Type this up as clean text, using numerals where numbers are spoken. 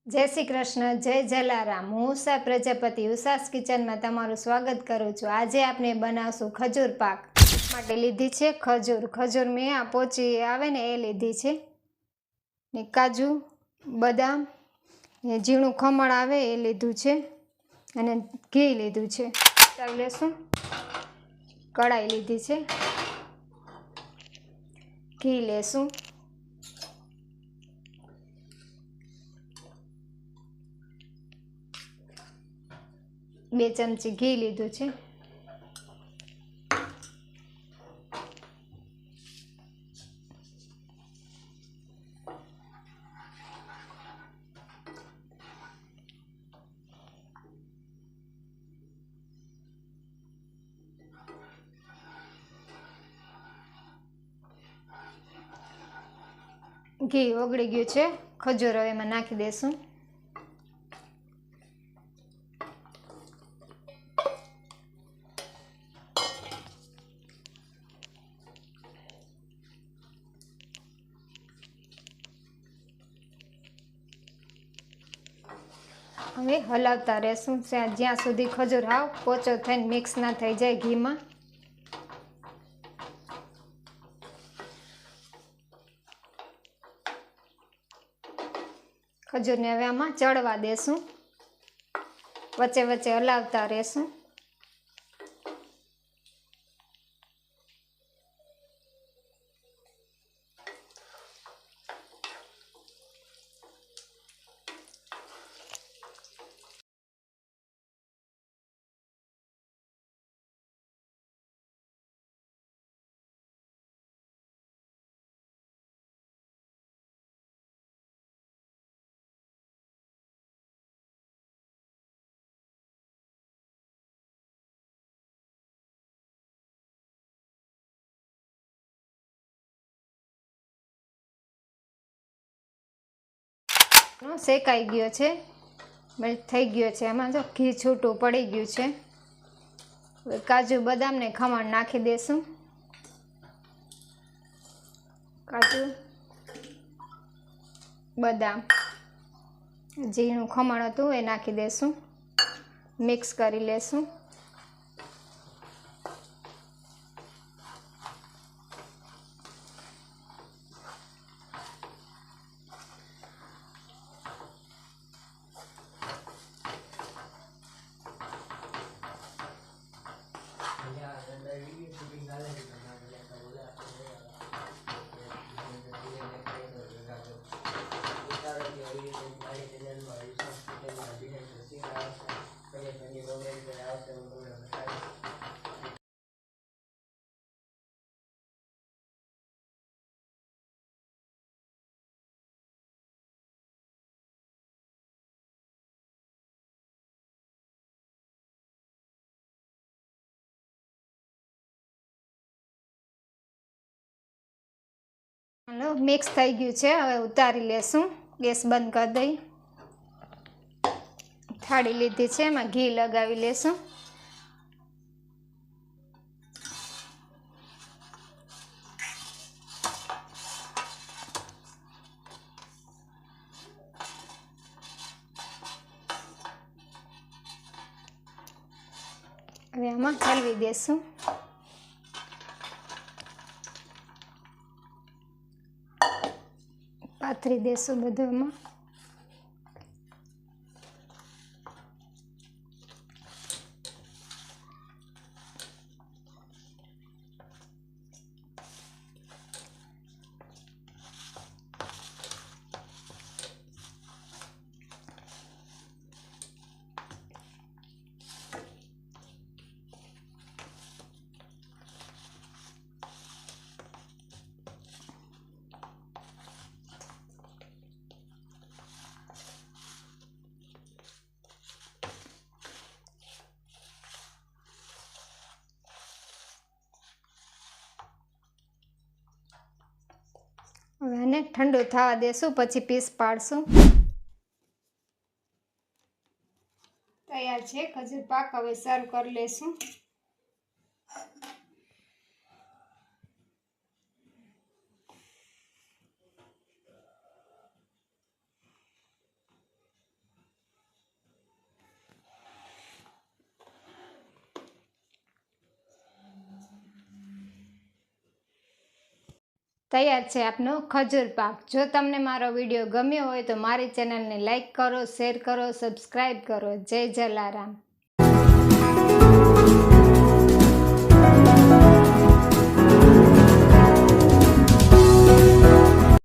जय श्री कृष्ण। जय जलाराम। हूँ उषा प्रजापति उषास किचन में तमारुं स्वागत करूँ छूँ। आजे आपणे बनावशुं खजूर पाक। माटे लीधी छे खजूर। खजूर में आ पोची आवे ने ए लीधी छे ने काजू बदाम ने झीणुं खमण आवे ए लीधुं छे अने घी लीधुं छे। तळी लेशुं। कढ़ाई लीधी छे। घी लेशुं। 2 चमची घी लीधुं छे। घी ओगળી ગયું છે। ખજૂર હવે એમાં નાખી દેશું। હવે હલાવતા રહેશું જ્યાં સુધી ખજૂર હાવ પોચો થઈને મિક્સ ના થઈ જાય ઘીમાં। ખજૂરને હવે આમાં ચડવા દેશું। વચ્ચે વચ્ચે હલાવતા રહેશું। શેકાઈ ગયો છે, મેલ્ટ થઈ ગયો છે। એમાં જો ઘી છૂટું પડી ગયું છે। હવે કાજુ બદામ ને ખમણ નાખી દેશું। કાજુ બદામ ઝીણું ખમણ હતું એ નાખી દેશું। મિક્સ કરી લેશું। हेलो मिक्स થઈ ગયું છે। હવે ઉતારી લેશું। ગેસ બંધ કરી દઈ। થાળી લીધી છે એમાં ઘી લગાવી લેશું। હવે આમાં હલવી દેશું। પાથરી દેશું બધું એમાં। હવે આને ઠંડુ થવા દેશું પછી પીસ પાડશું। તૈયાર છે ખજૂર પાક। હવે સર્વ કરી લેશું। તૈયાર છે આપનો ખજૂર પાક. જો તમને મારો વિડીયો ગમ્યો હોય તો મારી ચેનલને લાઈક કરો, શેર કરો, સબસ્ક્રાઈબ કરો. જય જલારામ.